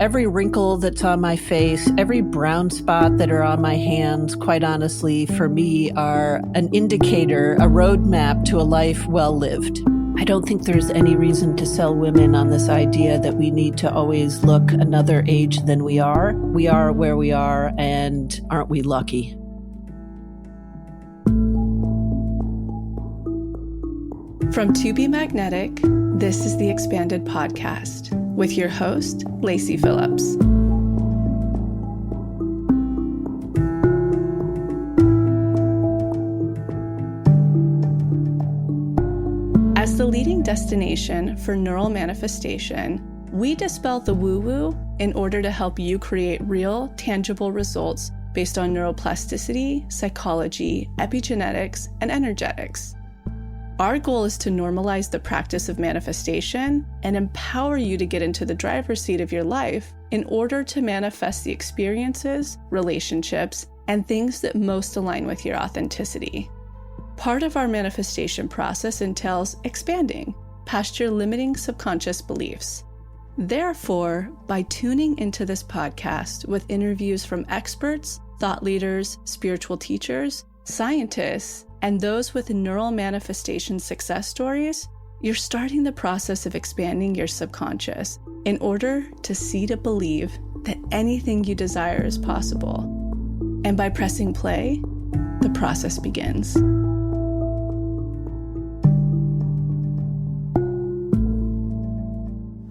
Every wrinkle that's on my face, every brown spot that are on my hands, quite honestly, for me, are an indicator, a roadmap to a life well lived. I don't think there's any reason to sell women on this idea that we need to always look another age than we are. We are where we are, and aren't we lucky? From To Be Magnetic, this is the Expanded Podcast with your host, Lacey Phillips. As the leading destination for neural manifestation, we dispel the woo-woo in order to help you create real, tangible results based on neuroplasticity, psychology, epigenetics, and energetics. Our goal is to normalize the practice of manifestation and empower you to get into the driver's seat of your life in order to manifest the experiences, relationships, and things that most align with your authenticity. Part of our manifestation process entails expanding past your limiting subconscious beliefs. Therefore, by tuning into this podcast with interviews from experts, thought leaders, spiritual teachers, scientists, and those with neural manifestation success stories, you're starting the process of expanding your subconscious in order to see to believe that anything you desire is possible. And by pressing play, the process begins.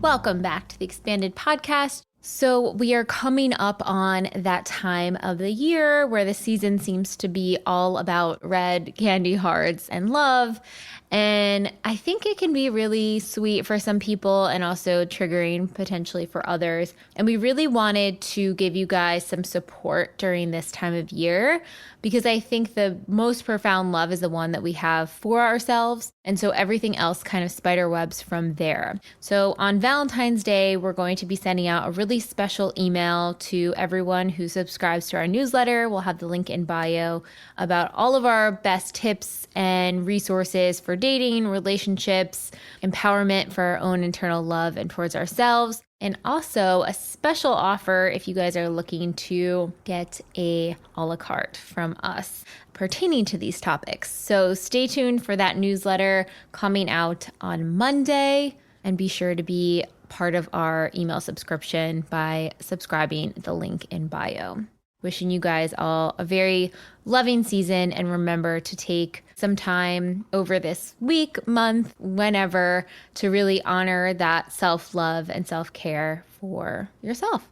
Welcome back to the Expanded Podcast. So we are coming up on that time of the year where the season seems to be all about red candy hearts and love. And I think it can be really sweet for some people and also triggering potentially for others. And we really wanted to give you guys some support during this time of year because I think the most profound love is the one that we have for ourselves. And so everything else kind of spider webs from there. So on Valentine's Day, we're going to be sending out a really special email to everyone who subscribes to our newsletter. We'll have the link in bio about all of our best tips and resources for dating, relationships, empowerment for our own internal love and towards ourselves. And also a special offer if you guys are looking to get a la carte from us pertaining to these topics. So stay tuned for that newsletter coming out on Monday, and be sure to be part of our email subscription by subscribing the link in bio. Wishing you guys all a very loving season, and remember to take some time over this week, month, whenever, to really honor that self-love and self-care for yourself.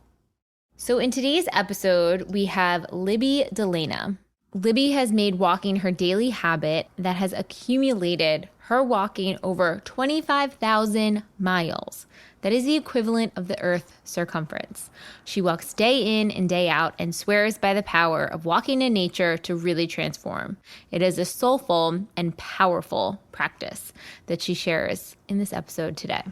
So in today's episode, we have Libby DeLana. Libby has made walking her daily habit that has accumulated her walking over 25,000 miles. That is the equivalent of the Earth's circumference. She walks day in and day out and swears by the power of walking in nature to really transform. It is a soulful and powerful practice that she shares in this episode today.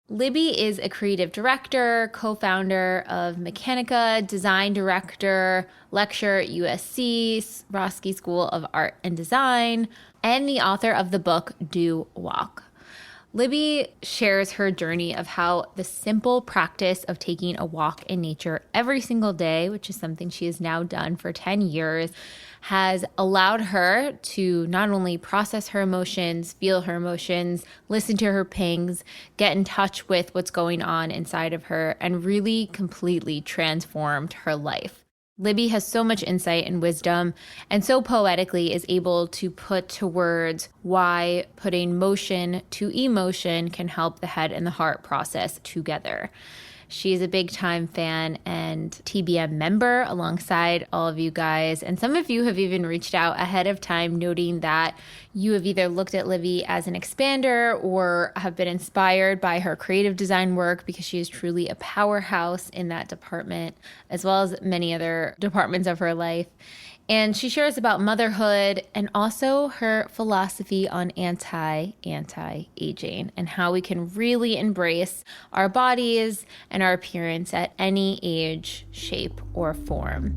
Libby is a creative director, co-founder of Mechanica, design director, lecturer at USC, Roski School of Art and Design, and the author of the book Do Walk. Libby shares her journey of how the simple practice of taking a walk in nature every single day, which is something she has now done for 10 years, has allowed her to not only process her emotions, feel her emotions, listen to her pings, get in touch with what's going on inside of her, and really completely transformed her life. Libby has so much insight and wisdom, and so poetically is able to put to words why putting motion to emotion can help the head and the heart process together. She's a big time fan and TBM member alongside all of you guys. And some of you have even reached out ahead of time, noting that you have either looked at Libby as an expander or have been inspired by her creative design work because she is truly a powerhouse in that department, as well as many other departments of her life. And she shares about motherhood and also her philosophy on anti-aging and how we can really embrace our bodies and our appearance at any age, shape, or form.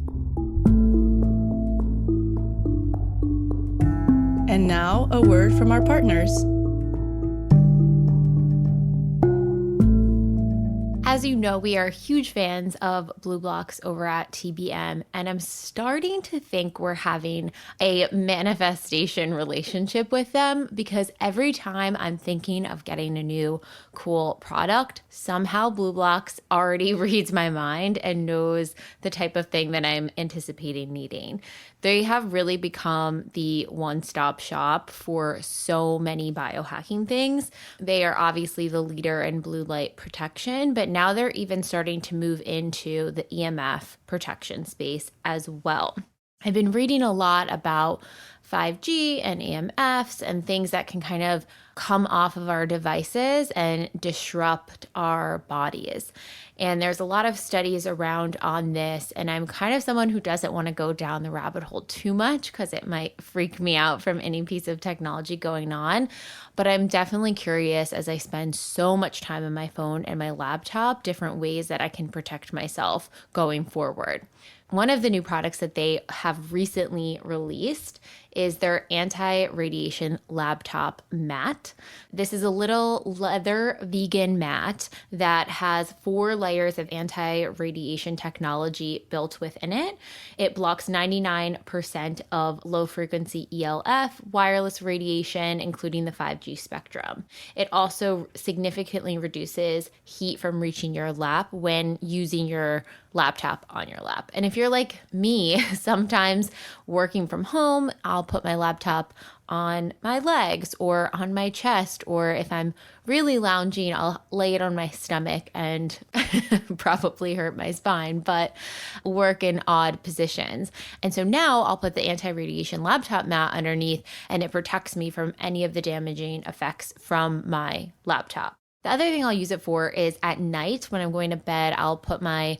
And now, a word from our partners. As you know, we are huge fans of Blue Blocks over at TBM, and I'm starting to think we're having a manifestation relationship with them because every time I'm thinking of getting a new cool product, somehow Blue Blocks already reads my mind and knows the type of thing that I'm anticipating needing. They have really become the one-stop shop for so many biohacking things. They are obviously the leader in blue light protection, but now they're even starting to move into the EMF protection space as well. I've been reading a lot about 5G and EMFs and things that can kind of come off of our devices and disrupt our bodies. And there's a lot of studies around on this, and I'm kind of someone who doesn't want to go down the rabbit hole too much because it might freak me out from any piece of technology going on. But I'm definitely curious, as I spend so much time on my phone and my laptop, different ways that I can protect myself going forward. One of the new products that they have recently released is their anti-radiation laptop mat. This is a little leather vegan mat that has 4 layers of anti-radiation technology built within it. It blocks 99% of low-frequency ELF, wireless radiation, including the 5G spectrum. It also significantly reduces heat from reaching your lap when using your laptop on your lap. And if you're like me, sometimes working from home, I'll put my laptop on my legs or on my chest, or if I'm really lounging, I'll lay it on my stomach and probably hurt my spine, but work in odd positions. And so now I'll put the anti-radiation laptop mat underneath, and it protects me from any of the damaging effects from my laptop. The other thing I'll use it for is at night when I'm going to bed, I'll put my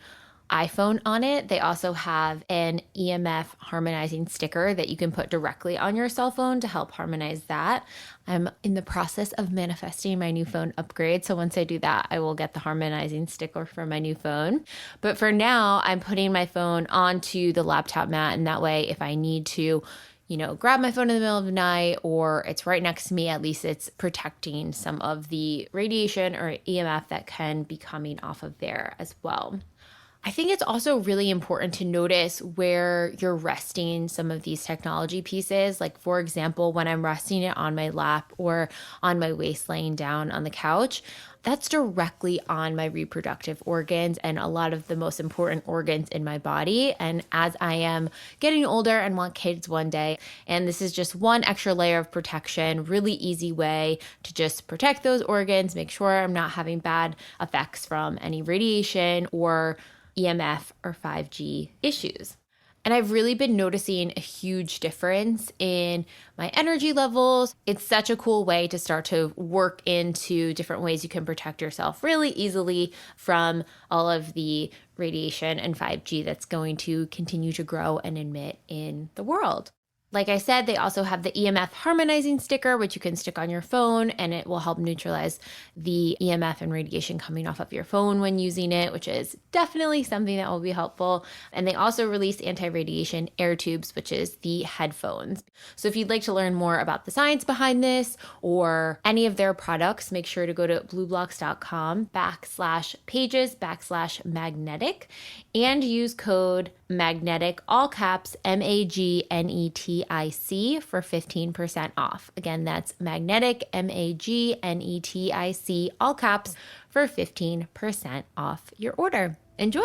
iPhone on it. They also have an EMF harmonizing sticker that you can put directly on your cell phone to help harmonize that. I'm in the process of manifesting my new phone upgrade. So once I do that, I will get the harmonizing sticker for my new phone. But for now, I'm putting my phone onto the laptop mat. And that way, if I need to, grab my phone in the middle of the night or it's right next to me, at least it's protecting some of the radiation or EMF that can be coming off of there as well. I think it's also really important to notice where you're resting some of these technology pieces. Like, for example, when I'm resting it on my lap or on my waist laying down on the couch, that's directly on my reproductive organs and a lot of the most important organs in my body. And as I am getting older and want kids one day, and this is just one extra layer of protection, really easy way to just protect those organs, make sure I'm not having bad effects from any radiation or EMF or 5G issues. And I've really been noticing a huge difference in my energy levels. It's such a cool way to start to work into different ways you can protect yourself really easily from all of the radiation and 5G that's going to continue to grow and emit in the world. Like I said, they also have the EMF harmonizing sticker, which you can stick on your phone, and it will help neutralize the EMF and radiation coming off of your phone when using it, which is definitely something that will be helpful. And they also release anti-radiation air tubes, which is the headphones. So if you'd like to learn more about the science behind this or any of their products, make sure to go to blueblocks.com/pages/magnetic and use code magnetic, all caps, MAGNETIC for 15% off. Again, that's magnetic, MAGNETIC, all caps, for 15% off your order. Enjoy.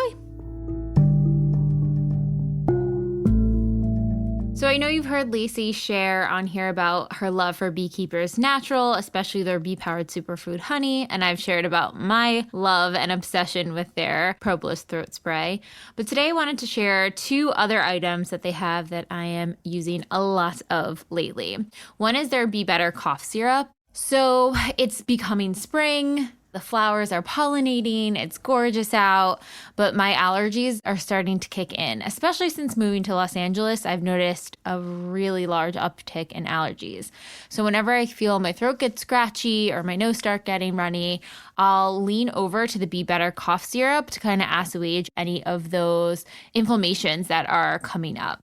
So I know you've heard Lacey share on here about her love for Beekeepers Natural, especially their bee-powered superfood honey, and I've shared about my love and obsession with their Propolis throat spray. But today I wanted to share 2 other items that they have that I am using a lot of lately. One is their Be Better cough syrup. So it's becoming spring. The flowers are pollinating, it's gorgeous out, but my allergies are starting to kick in. Especially since moving to Los Angeles, I've noticed a really large uptick in allergies. So whenever I feel my throat get scratchy or my nose start getting runny, I'll lean over to the Be Better cough syrup to kind of assuage any of those inflammations that are coming up.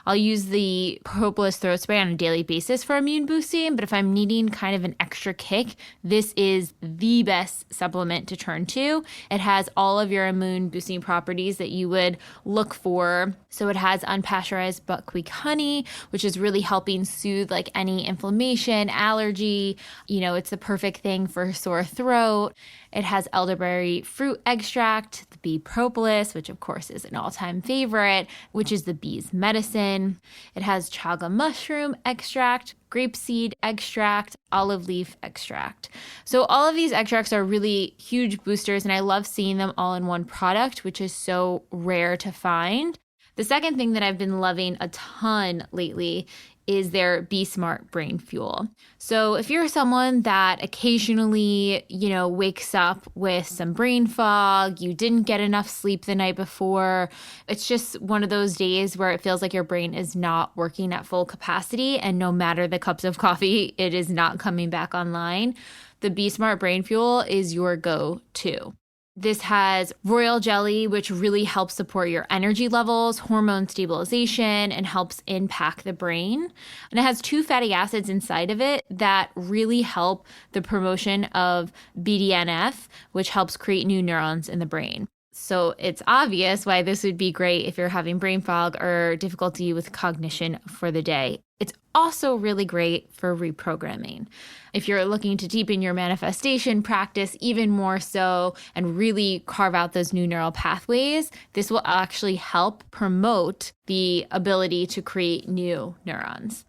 I'll use the propolis throat spray on a daily basis for immune boosting, but if I'm needing kind of an extra kick, this is the best supplement to turn to. It has all of your immune boosting properties that you would look for. So it has unpasteurized buckwheat honey, which is really helping soothe like any inflammation, allergy. It's the perfect thing for sore throat. It has elderberry fruit extract, the bee propolis, which of course is an all-time favorite, which is the bee's medicine. It has chaga mushroom extract, grapeseed extract, olive leaf extract. So all of these extracts are really huge boosters, and I love seeing them all in one product, which is so rare to find. The second thing that I've been loving a ton lately is their Be Smart Brain Fuel. So if you're someone that occasionally, wakes up with some brain fog, you didn't get enough sleep the night before, it's just one of those days where it feels like your brain is not working at full capacity, and no matter the cups of coffee, it is not coming back online, the Be Smart Brain Fuel is your go-to. This has royal jelly, which really helps support your energy levels, hormone stabilization, and helps impact the brain. And it has 2 fatty acids inside of it that really help the promotion of BDNF, which helps create new neurons in the brain. So it's obvious why this would be great if you're having brain fog or difficulty with cognition for the day. It's also really great for reprogramming. If you're looking to deepen your manifestation practice even more so and really carve out those new neural pathways, this will actually help promote the ability to create new neurons.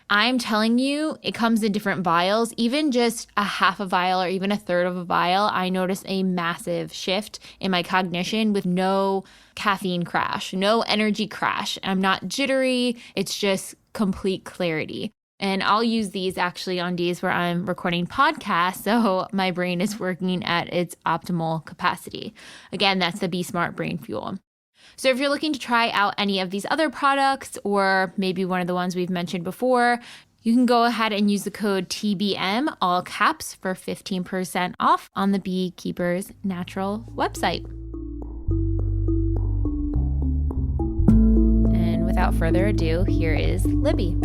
I'm telling you, it comes in different vials. Even just a half a vial or even a third of a vial, I notice a massive shift in my cognition with no caffeine crash, no energy crash. I'm not jittery. It's just complete clarity. And I'll use these actually on days where I'm recording podcasts, so my brain is working at its optimal capacity. Again, that's the Be Smart Brain Fuel. So if you're looking to try out any of these other products, or maybe one of the ones we've mentioned before, you can go ahead and use the code TBM, all caps, for 15% off on the Beekeepers Natural website. And without further ado, here is Libby.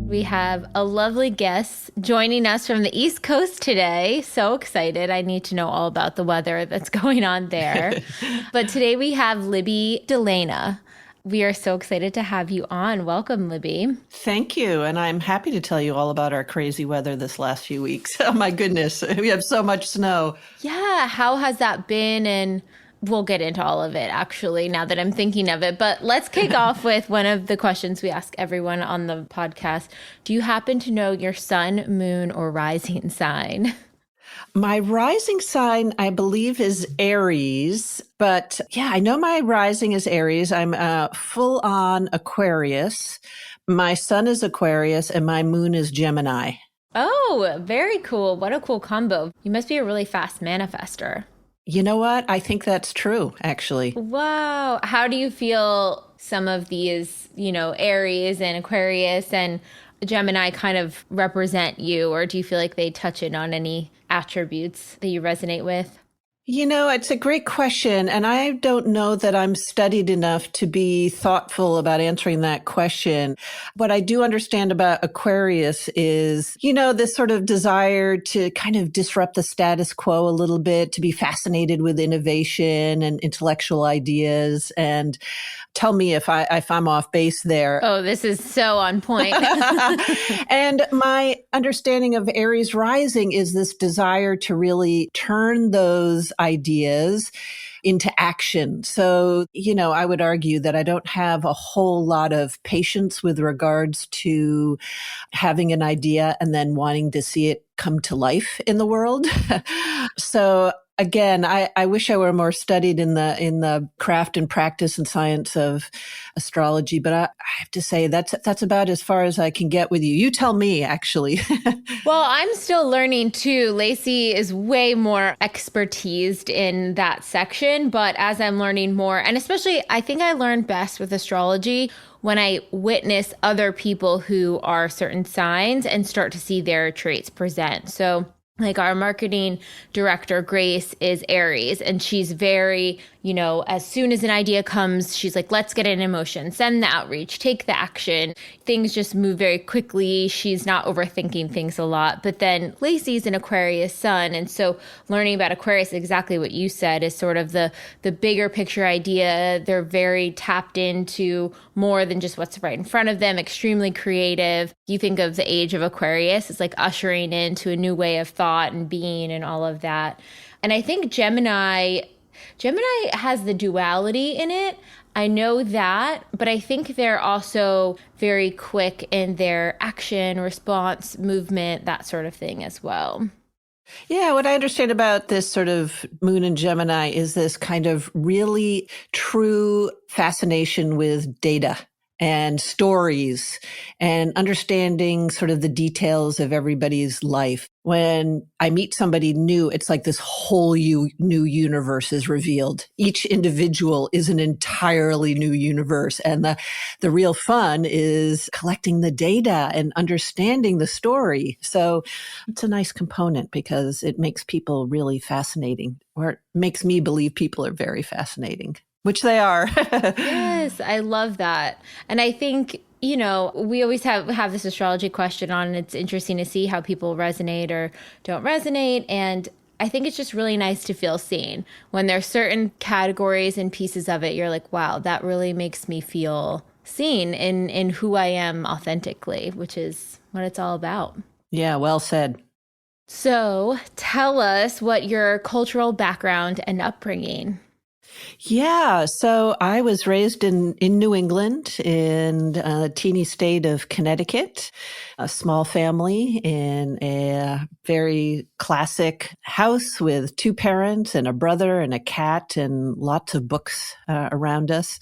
We have a lovely guest joining us from the East Coast today. So excited. I need to know all about the weather that's going on there. But today we have Libby DeLana. We are so excited to have you on. Welcome, Libby. Thank you. And I'm happy to tell you all about our crazy weather this last few weeks. Oh, my goodness. We have so much snow. Yeah. How has that been? And we'll get into all of it, actually, now that I'm thinking of it. But let's kick off with one of the questions we ask everyone on the podcast. Do you happen to know your sun, moon, or rising sign? My rising sign, I believe, is Aries. But yeah, I know my rising is Aries. I'm full on Aquarius. My sun is Aquarius and my moon is Gemini. Oh, very cool. What a cool combo. You must be a really fast manifester. You know what? I think that's true, actually. Wow. How do you feel some of these, Aries and Aquarius and Gemini kind of represent you? Or do you feel like they touch in on any attributes that you resonate with? It's a great question. And I don't know that I'm studied enough to be thoughtful about answering that question. What I do understand about Aquarius is, this sort of desire to kind of disrupt the status quo a little bit, to be fascinated with innovation and intellectual ideas. And tell me if I'm off base there. Oh, this is so on point. And my understanding of Aries rising is this desire to really turn those ideas into action. So, I would argue that I don't have a whole lot of patience with regards to having an idea and then wanting to see it come to life in the world. So again, I wish I were more studied in the craft and practice and science of astrology, but I have to say that's about as far as I can get with you. You tell me, actually. Well, I'm still learning too. Lacey is way more expertised in that section, but as I'm learning more, and especially I think I learn best with astrology when I witness other people who are certain signs and start to see their traits present. So Like our marketing director, Grace, is Aries, and she's very, as soon as an idea comes, she's like, let's get it in motion, send the outreach, take the action. Things just move very quickly. She's not overthinking things a lot. But then Lacey's an Aquarius sun. And so learning about Aquarius, exactly what you said, is sort of the bigger picture idea. They're very tapped into more than just what's right in front of them, extremely creative. You think of the age of Aquarius, it's like ushering into a new way of thought and being and all of that. And I think Gemini has the duality in it. I know that, but I think they're also very quick in their action, response, movement, that sort of thing as well. Yeah, what I understand about this sort of moon in Gemini is this kind of really true fascination with data and stories and understanding sort of the details of everybody's life. When I meet somebody new, it's like this whole new universe is revealed. Each individual is an entirely new universe. And the real fun is collecting the data and understanding the story. So it's a nice component because it makes people really fascinating, or it makes me believe people are very fascinating. Which they are. Yes, I love that. And I think, we always have this astrology question on, and it's interesting to see how people resonate or don't resonate. And I think it's just really nice to feel seen. When there's certain categories and pieces of it, you're like, wow, that really makes me feel seen in who I am authentically, which is what it's all about. Yeah, well said. So tell us what your cultural background and upbringing. Yeah. So I was raised in New England in a teeny state of Connecticut, a small family in a very classic house with two parents and a brother and a cat and lots of books around us.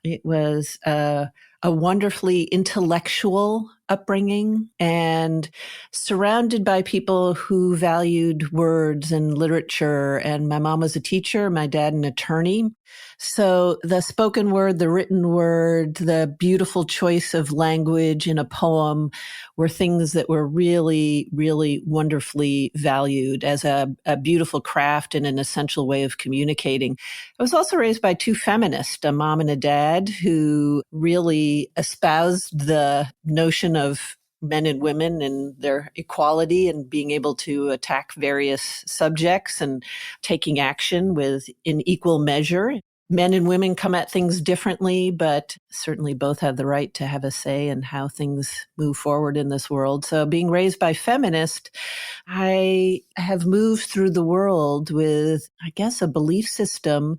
It was a wonderfully intellectual upbringing and surrounded by people who valued words and literature. And my mom was a teacher, my dad an attorney. So the spoken word, the written word, the beautiful choice of language in a poem were things that were really, really wonderfully valued as a beautiful craft and an essential way of communicating. I was also raised by two feminists, a mom and a dad, who really espoused the notion of men and women and their equality and being able to attack various subjects and taking action in equal measure. Men and women come at things differently, but certainly both have the right to have a say in how things move forward in this world. So being raised by feminists, I have moved through the world with, I guess, a belief system.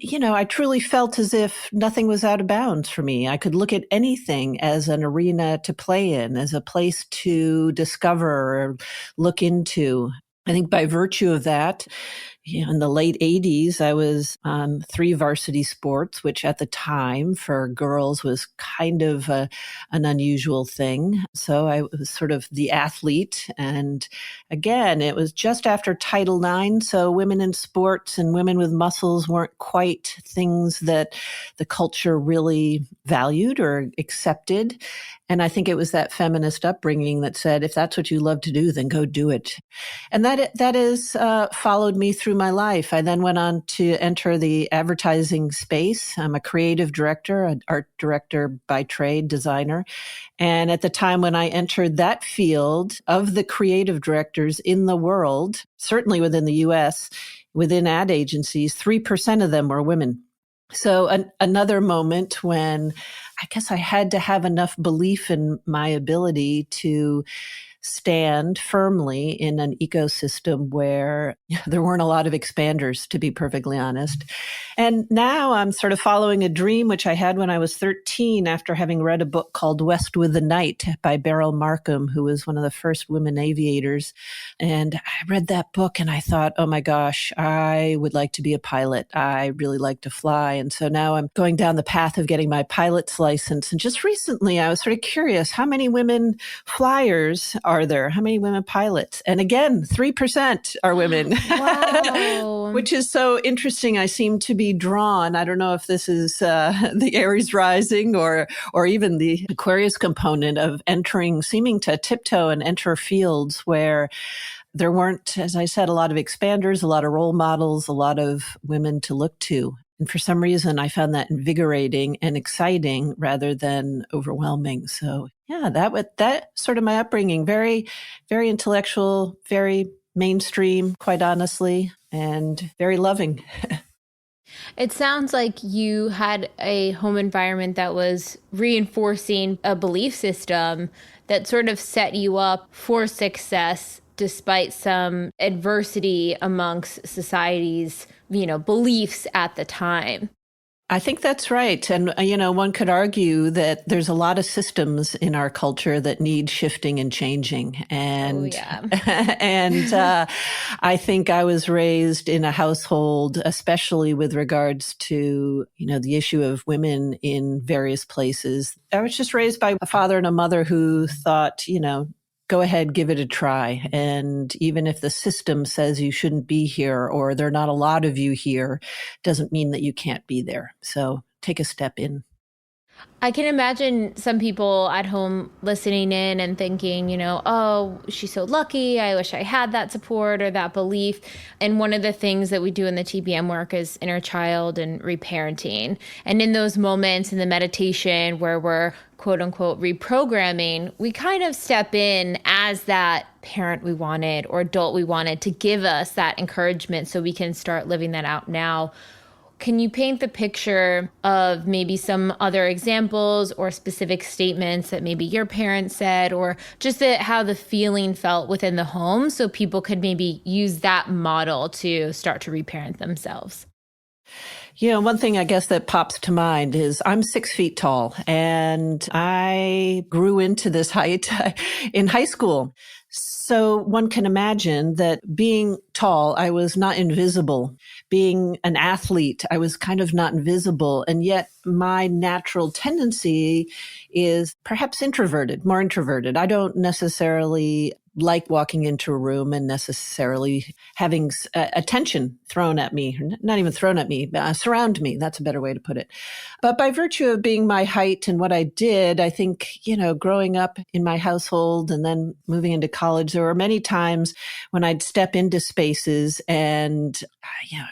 I truly felt as if nothing was out of bounds for me. I could look at anything as an arena to play in, as a place to discover or look into. I think by virtue of that, in the late 80s, I was on 3 varsity sports, which at the time for girls was kind of an unusual thing. So I was sort of the athlete. And again, it was just after Title IX. So women in sports and women with muscles weren't quite things that the culture really valued or accepted. And I think it was that feminist upbringing that said, if that's what you love to do, then go do it. And that is followed me through my life. I then went on to enter the advertising space. I'm a creative director, an art director by trade, designer. And at the time when I entered that field, of the creative directors in the world, certainly within the US, within ad agencies, 3% of them were women. So another moment when I guess I had to have enough belief in my ability to stand firmly in an ecosystem where there weren't a lot of expanders, to be perfectly honest. And now I'm sort of following a dream, which I had when I was 13 after having read a book called West with the Night by Beryl Markham, who was one of the first women aviators. And I read that book and I thought, oh my gosh, I would like to be a pilot. I really like to fly. And so now I'm going down the path of getting my pilot's license. And just recently I was sort of curious, how many women flyers are there? How many women pilots? And again, 3% are women. Wow. Which is so interesting. I seem to be drawn. I don't know if this is the Aries rising or even the Aquarius component of seeming to tiptoe and enter fields where there weren't, as I said, a lot of expanders, a lot of role models, a lot of women to look to. And for some reason, I found that invigorating and exciting rather than overwhelming. So yeah, that sort of my upbringing, very, very intellectual, very mainstream, quite honestly, and very loving. It sounds like you had a home environment that was reinforcing a belief system that sort of set you up for success despite some adversity amongst society's, beliefs at the time. I think that's right. And, one could argue that there's a lot of systems in our culture that need shifting and changing. And, I think I was raised in a household, especially with regards to, the issue of women in various places. I was just raised by a father and a mother who thought, go ahead, give it a try. And even if the system says you shouldn't be here or there are not a lot of you here, doesn't mean that you can't be there. So take a step in. I can imagine some people at home listening in and thinking, oh, she's so lucky. I wish I had that support or that belief. And one of the things that we do in the TBM work is inner child and reparenting. And in those moments in the meditation where we're quote unquote reprogramming, we kind of step in as that parent we wanted or adult we wanted to give us that encouragement so we can start living that out now. Can you paint the picture of maybe some other examples or specific statements that maybe your parents said, or just how the feeling felt within the home so people could maybe use that model to start to reparent themselves? One thing I guess that pops to mind is I'm 6 feet tall and I grew into this height in high school. So one can imagine that being tall, I was not invisible. Being an athlete, I was kind of not invisible. And yet my natural tendency is perhaps more introverted. I don't necessarily like walking into a room and necessarily having attention thrown at me, not even thrown at me, surround me. That's a better way to put it. But by virtue of being my height and what I did, I think, growing up in my household and then moving into college, there were many times when I'd step into spaces and,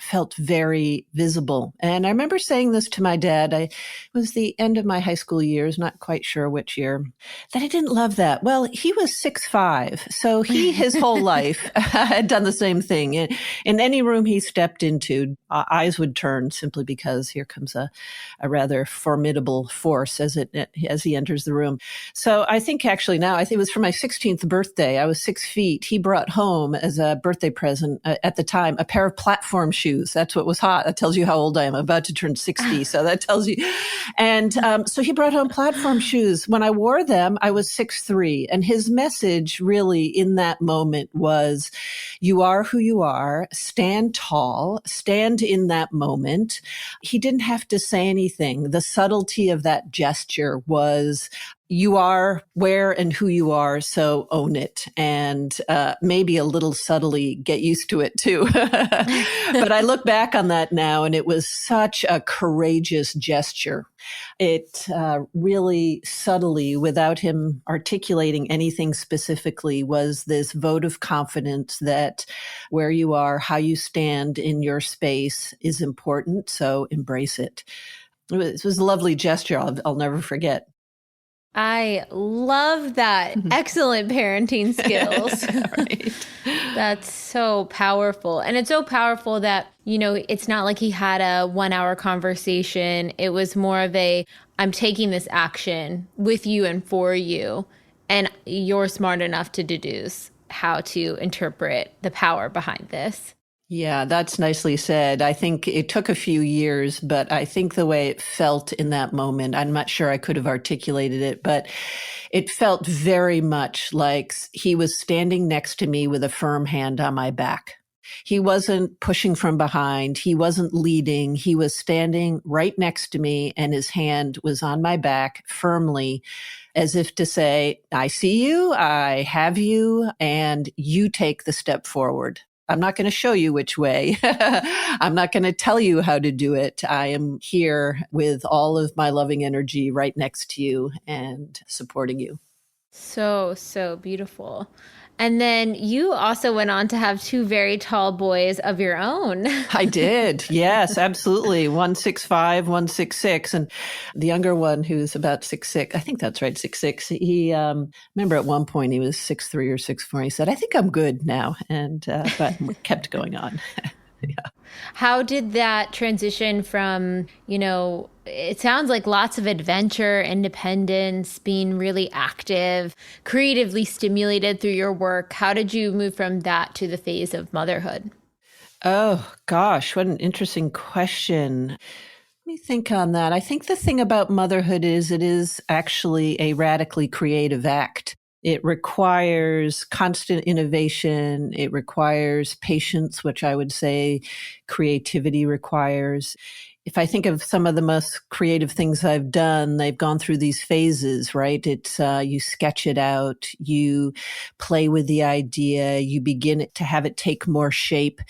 felt very visible. And I remember saying this to my dad. It was the end of my high school years, not quite sure which year, that I didn't love that. Well, he was 6'5", so his whole life had done the same thing. In any room he stepped into, eyes would turn simply because here comes a rather formidable force as he enters the room. So I think actually now, I think it was for my 16th birthday. I was 6 feet. He brought home as a birthday present at the time a pair of platform shoes. That's what was hot. That tells you how old I am. I'm about to turn 60. So that tells you. And so he brought home platform shoes. When I wore them, I was 6'3". And his message really in that moment was, you are who you are, stand tall, stand in that moment. He didn't have to say anything. The subtlety of that gesture was, you are where and who you are, so own it. And maybe a little subtly get used to it too. But I look back on that now and it was such a courageous gesture. It really subtly, without him articulating anything specifically, was this vote of confidence that where you are, how you stand in your space is important. So embrace it. It was a lovely gesture. I'll never forget. I love that. Excellent parenting skills. Right. That's so powerful. And it's so powerful that, it's not like he had a 1-hour conversation. It was more of I'm taking this action with you and for you. And you're smart enough to deduce how to interpret the power behind this. Yeah, that's nicely said. I think it took a few years, but I think the way it felt in that moment, I'm not sure I could have articulated it, but it felt very much like he was standing next to me with a firm hand on my back. He wasn't pushing from behind. He wasn't leading. He was standing right next to me and his hand was on my back firmly, as if to say, I see you, I have you, and you take the step forward. I'm not going to show you which way. I'm not going to tell you how to do it. I am here with all of my loving energy right next to you and supporting you. So, so beautiful. And then you also went on to have two very tall boys of your own. I did. Yes, absolutely. 165, 166. And the younger one, who's about 6'6", I think that's right, 6'6". He, remember at one point he was 6'3" or 6'4". He said, I think I'm good now. And, but kept going on. Yeah. How did that transition from, it sounds like lots of adventure, independence, being really active, creatively stimulated through your work. How did you move from that to the phase of motherhood? Oh, gosh, what an interesting question. Let me think on that. I think the thing about motherhood is it is actually a radically creative act. It requires constant innovation. It requires patience, which I would say creativity requires. If I think of some of the most creative things I've done, they've gone through these phases, right? It's you sketch it out, you play with the idea, you begin to have it take more shape.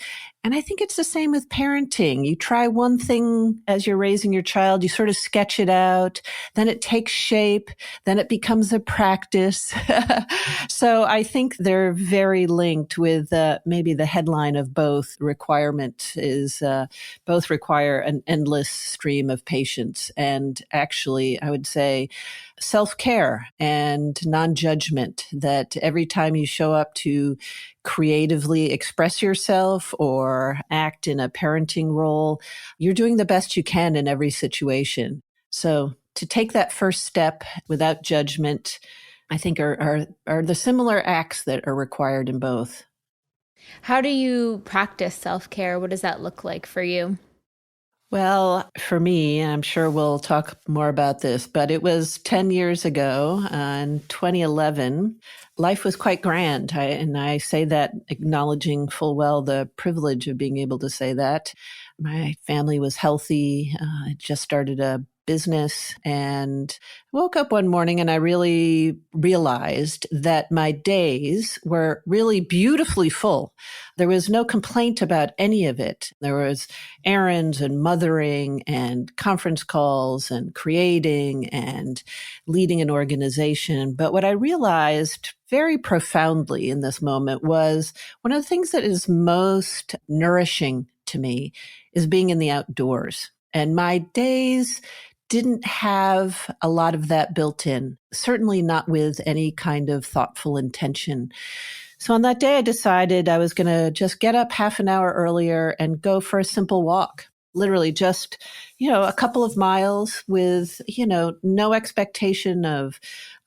And I think it's the same with parenting. You try one thing as you're raising your child, you sort of sketch it out, then it takes shape, then it becomes a practice. So I think they're very linked with maybe the headline of both requirement is both require an endless stream of patience and actually, I would say, self-care and non-judgment, that every time you show up to creatively express yourself or act in a parenting role, you're doing the best you can in every situation. So to take that first step without judgment, I think are the similar acts that are required in both. How do you practice self-care? What does that look like for you? Well, for me, I'm sure we'll talk more about this, but it was 10 years ago in 2011. Life was quite grand. And I say that acknowledging full well the privilege of being able to say that. My family was healthy. I just started a business and woke up one morning and I really realized that my days were really beautifully full. There was no complaint about any of it. There was errands and mothering and conference calls and creating and leading an organization. But what I realized very profoundly in this moment was one of the things that is most nourishing to me is being in the outdoors. And my days didn't have a lot of that built in, certainly not with any kind of thoughtful intention. So on that day, I decided I was going to just get up half an hour earlier and go for a simple walk. Literally just, a couple of miles with, no expectation of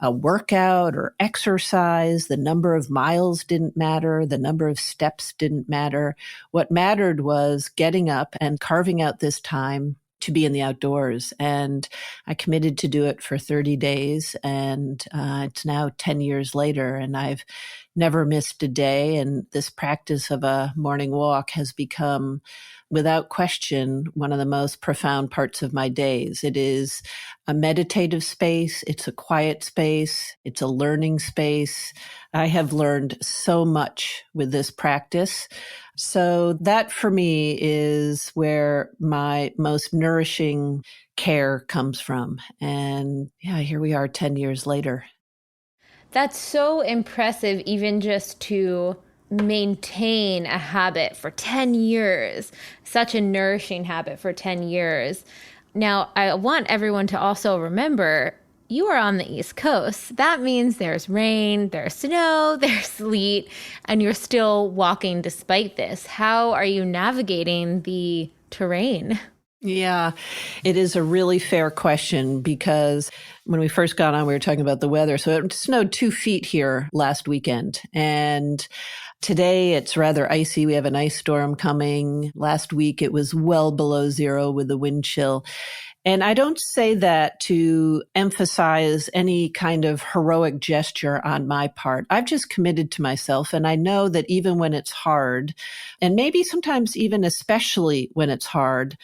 a workout or exercise. The number of miles didn't matter. The number of steps didn't matter. What mattered was getting up and carving out this time to be in the outdoors. And I committed to do it for 30 days. And it's now 10 years later, and I've never missed a day. And this practice of a morning walk has become, without question, one of the most profound parts of my days. It is a meditative space. It's a quiet space. It's a learning space. I have learned so much with this practice. So that for me is where my most nourishing care comes from. And yeah, here we are 10 years later. That's so impressive, even just to maintain a habit for 10 years, such a nourishing habit for 10 years. Now, I want everyone to also remember you are on the East Coast. That means there's rain, there's snow, there's sleet, and you're still walking despite this. How are you navigating the terrain? Yeah, it is a really fair question because when we first got on, we were talking about the weather. So it snowed 2 feet here last weekend. And today it's rather icy. We have an ice storm coming. Last week it was well below zero with the wind chill. And I don't say that to emphasize any kind of heroic gesture on my part. I've just committed to myself. And I know that even when it's hard, and maybe sometimes even especially when it's hard,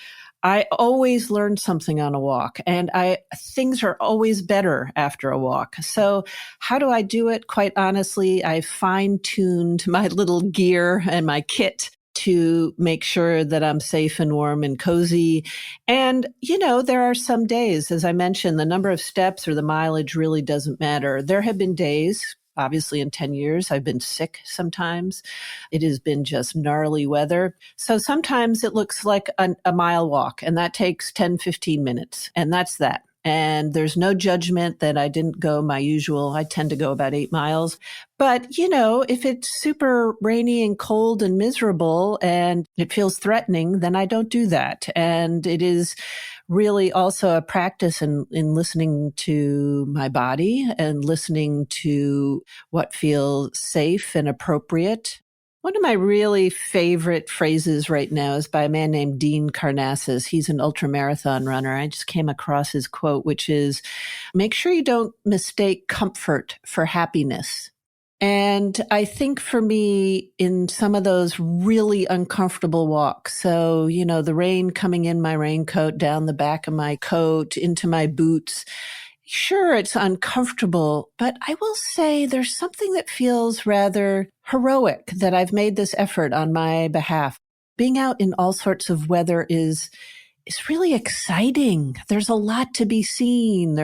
I always learn something on a walk, and things are always better after a walk. So how do I do it? Quite honestly, I fine-tuned my little gear and my kit to make sure that I'm safe and warm and cozy. And, there are some days, as I mentioned, the number of steps or the mileage really doesn't matter. There have been days, obviously in 10 years, I've been sick sometimes. It has been just gnarly weather. So sometimes it looks like a mile walk, and that takes 10, 15 minutes. And that's that. And there's no judgment that I didn't go my usual. I tend to go about 8 miles. But, if it's super rainy and cold and miserable and it feels threatening, then I don't do that. And it is really also a practice in listening to my body and listening to what feels safe and appropriate. One of my really favorite phrases right now is by a man named Dean Karnassus. He's an ultramarathon runner. I just came across his quote, which is, make sure you don't mistake comfort for happiness. And I think for me, in some of those really uncomfortable walks, so, the rain coming in my raincoat, down the back of my coat, into my boots, sure, it's uncomfortable, but I will say there's something that feels rather heroic that I've made this effort on my behalf. Being out in all sorts of weather is really exciting. There's a lot to be seen.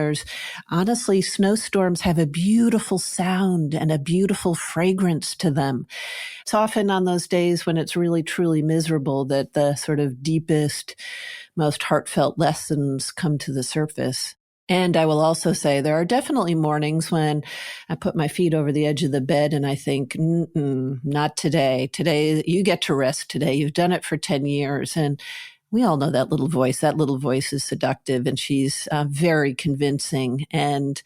Honestly, snowstorms have a beautiful sound and a beautiful fragrance to them. It's often on those days when it's really, truly miserable that the sort of deepest, most heartfelt lessons come to the surface. And I will also say there are definitely mornings when I put my feet over the edge of the bed and I think, not today. Today, you get to rest today. You've done it for 10 years. And we all know that little voice. That little voice is seductive, and she's very convincing. And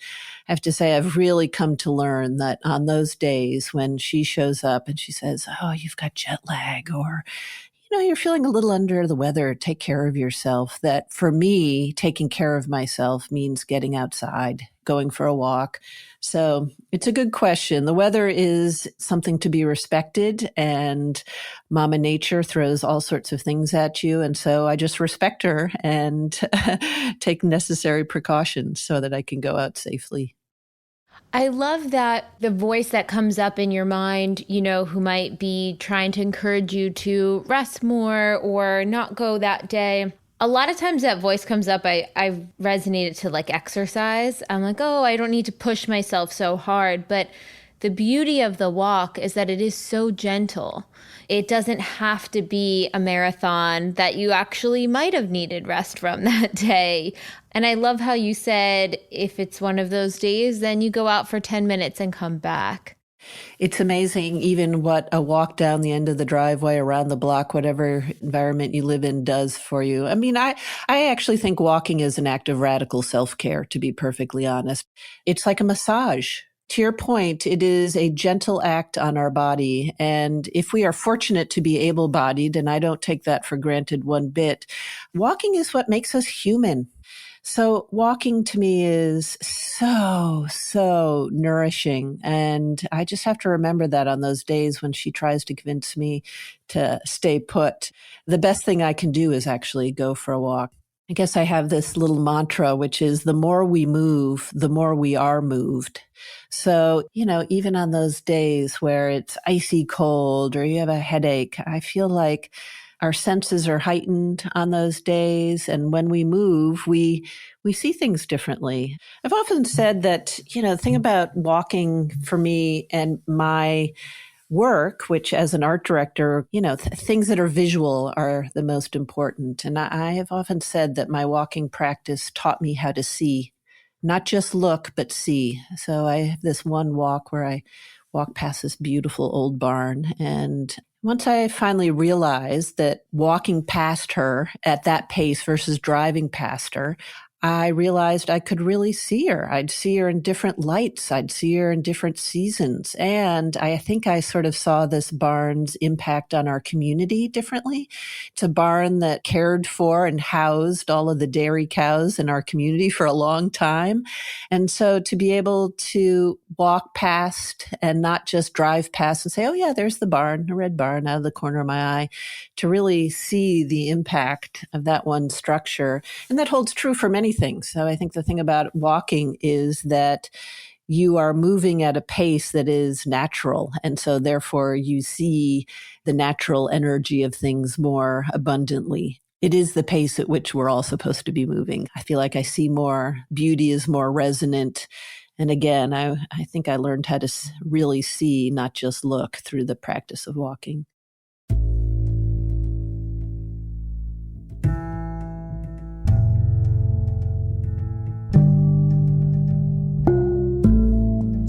I have to say, I've really come to learn that on those days when she shows up and she says, oh, you've got jet lag, or you're feeling a little under the weather, take care of yourself. That for me, taking care of myself means getting outside, going for a walk. So it's a good question. The weather is something to be respected, and Mama Nature throws all sorts of things at you. And so I just respect her and take necessary precautions so that I can go out safely. I love that the voice that comes up in your mind, who might be trying to encourage you to rest more or not go that day. A lot of times that voice comes up, I resonate it to like exercise. I'm like, oh, I don't need to push myself so hard. But the beauty of the walk is that it is so gentle. It doesn't have to be a marathon that you actually might have needed rest from that day. And I love how you said, if it's one of those days, then you go out for 10 minutes and come back. It's amazing even what a walk down the end of the driveway, around the block, whatever environment you live in does for you. I mean, I actually think walking is an act of radical self-care, to be perfectly honest. It's like a massage. To your point, it is a gentle act on our body. And if we are fortunate to be able-bodied, and I don't take that for granted one bit, walking is what makes us human. So walking to me is so nourishing. And I just have to remember that on those days when she tries to convince me to stay put. The best thing I can do is actually go for a walk. I guess I have this little mantra, which is the more we move, the more we are moved. So, even on those days where it's icy cold or you have a headache, I feel like our senses are heightened on those days. And when we move, we see things differently. I've often said that, the thing about walking for me and my work, which as an art director, things that are visual are the most important. And I have often said that my walking practice taught me how to see, not just look, but see. So I have this one walk where I walk past this beautiful old barn. And once I finally realized that walking past her at that pace versus driving past her, I realized I could really see her. I'd see her in different lights. I'd see her in different seasons. And I think I sort of saw this barn's impact on our community differently. It's a barn that cared for and housed all of the dairy cows in our community for a long time. And so to be able to walk past and not just drive past and say, oh yeah, there's the barn, the red barn out of the corner of my eye, to really see the impact of that one structure. And that holds true for many things. So I think the thing about walking is that you are moving at a pace that is natural. And so therefore you see the natural energy of things more abundantly. It is the pace at which we're all supposed to be moving. I feel like I see more. Beauty is more resonant. And again, I think I learned how to really see, not just look, through the practice of walking.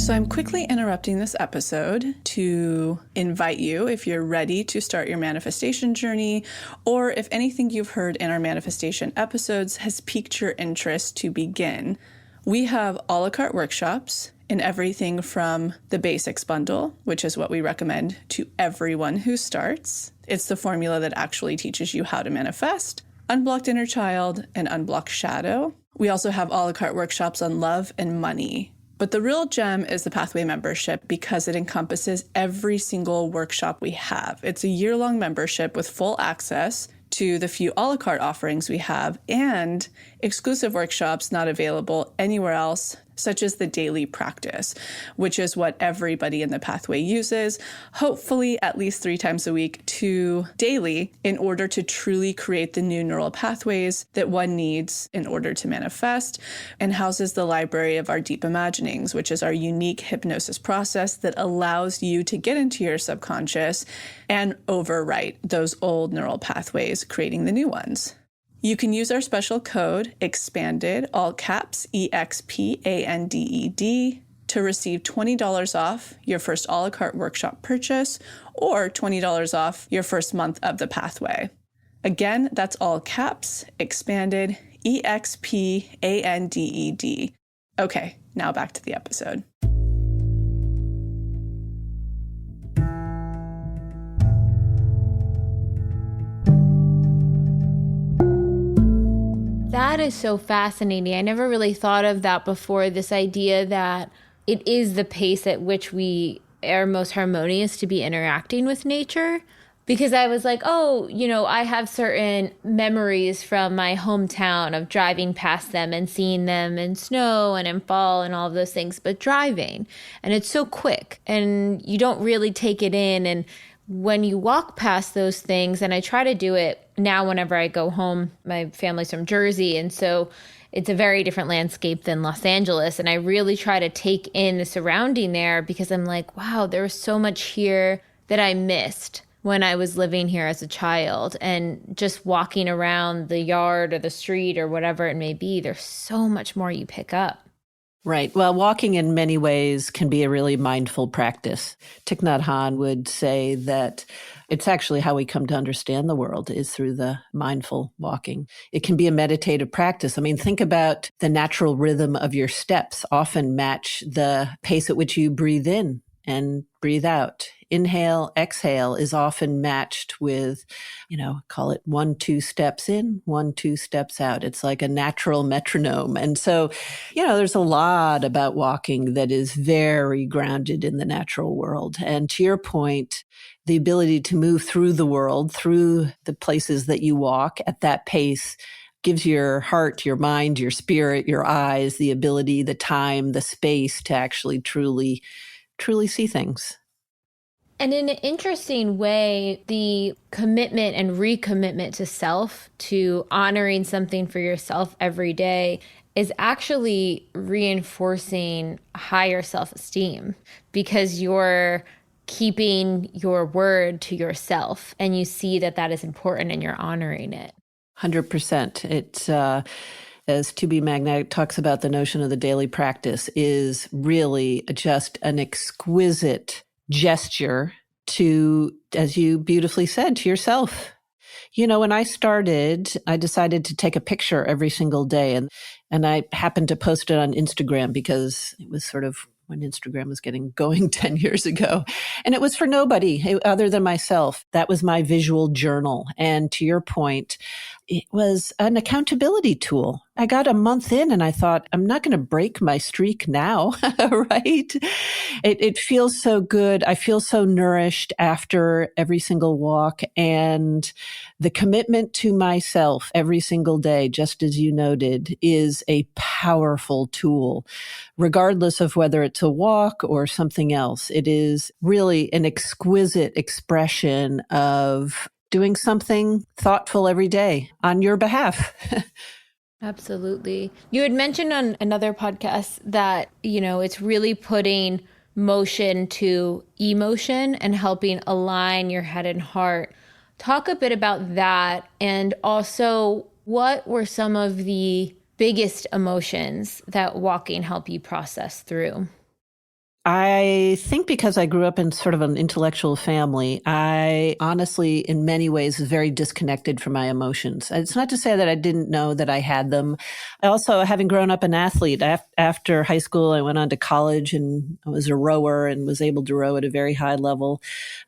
So I'm quickly interrupting this episode to invite you, if you're ready to start your manifestation journey, or if anything you've heard in our manifestation episodes has piqued your interest to begin. We have a la carte workshops in everything from the basics bundle, which is what we recommend to everyone who starts. It's the formula that actually teaches you how to manifest, unblocked inner child, and unblocked shadow. We also have a la carte workshops on love and money. But the real gem is the Pathway membership because it encompasses every single workshop we have. It's a year-long membership with full access to the few a la carte offerings we have and exclusive workshops not available anywhere else, such as the daily practice, which is what everybody in the Pathway uses, hopefully at least 3 times a week to daily, in order to truly create the new neural pathways that one needs in order to manifest, and houses the library of our deep imaginings, which is our unique hypnosis process that allows you to get into your subconscious and overwrite those old neural pathways, creating the new ones. You can use our special code EXPANDED, all caps, EXPANDED, to receive $20 off your first a la carte workshop purchase or $20 off your first month of the Pathway. Again, that's all caps, EXPANDED, EXPANDED. Okay, now back to the episode. That is so fascinating. I never really thought of that before, this idea that it is the pace at which we are most harmonious to be interacting with nature. Because I was like, oh, I have certain memories from my hometown of driving past them and seeing them in snow and in fall and all of those things, but driving. And it's so quick and you don't really take it in. And when you walk past those things, and I try to do it now whenever I go home, my family's from Jersey, and so it's a very different landscape than Los Angeles. And I really try to take in the surrounding there because I'm like, wow, there was so much here that I missed when I was living here as a child. And just walking around the yard or the street or whatever it may be, there's so much more you pick up. Right. Well, walking in many ways can be a really mindful practice. Thich Nhat Hanh would say that it's actually how we come to understand the world is through the mindful walking. It can be a meditative practice. I mean, think about the natural rhythm of your steps often match the pace at which you breathe in and breathe out. Inhale, exhale is often matched with, call it 1-2 steps in, 1-2 steps out. It's like a natural metronome. And so, there's a lot about walking that is very grounded in the natural world. And to your point, the ability to move through the world, through the places that you walk at that pace gives your heart, your mind, your spirit, your eyes, the ability, the time, the space to actually truly see things. And in an interesting way, the commitment and recommitment to self, to honoring something for yourself every day, is actually reinforcing higher self-esteem because you're keeping your word to yourself and you see that that is important and you're honoring it. 100%. It's, as To Be Magnetic talks about, the notion of the daily practice is really just an exquisite gesture to, as you beautifully said, to yourself. When I started, I decided to take a picture every single day. And And I happened to post it on Instagram because it was sort of when Instagram was getting going 10 years ago. And it was for nobody other than myself. That was my visual journal. And to your point, it was an accountability tool. I got a month in and I thought, I'm not going to break my streak now, right? It feels so good. I feel so nourished after every single walk. And the commitment to myself every single day, just as you noted, is a powerful tool, regardless of whether it's a walk or something else. It is really an exquisite expression of doing something thoughtful every day on your behalf. Absolutely. You had mentioned on another podcast that, it's really putting motion to emotion and helping align your head and heart. Talk a bit about that. And also, what were some of the biggest emotions that walking helped you process through? I think because I grew up in sort of an intellectual family, I honestly, in many ways, was very disconnected from my emotions. It's not to say that I didn't know that I had them. I also, having grown up an athlete, after high school, I went on to college and I was a rower and was able to row at a very high level.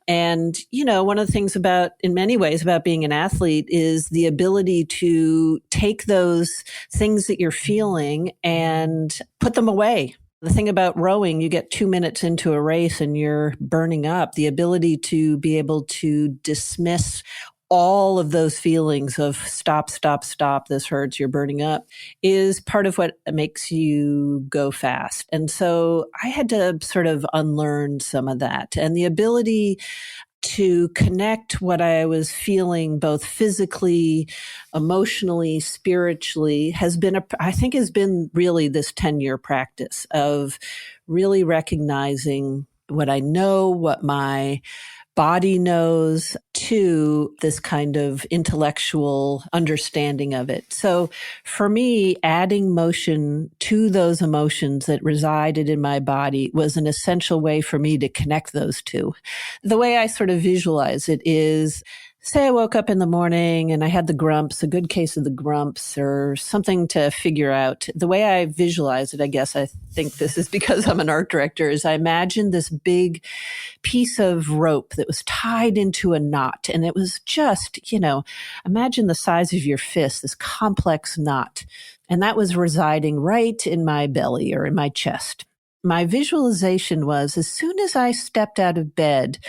And, one of the things in many ways about being an athlete is the ability to take those things that you're feeling and put them away. The thing about rowing, you get 2 minutes into a race and you're burning up. The ability to be able to dismiss all of those feelings of stop, this hurts, you're burning up, is part of what makes you go fast. And so I had to sort of unlearn some of that. And the ability to connect what I was feeling both physically, emotionally, spiritually has been really this 10-year practice of really recognizing what I know, what my body knows, to this kind of intellectual understanding of it. So for me, adding motion to those emotions that resided in my body was an essential way for me to connect those two. The way I sort of visualize it is, say I woke up in the morning and I had the grumps, a good case of the grumps or something to figure out. The way I visualize it, I guess I think this is because I'm an art director, is I imagine this big piece of rope that was tied into a knot. And it was just, imagine the size of your fist, this complex knot. And that was residing right in my belly or in my chest. My visualization was, as soon as I stepped out of bed,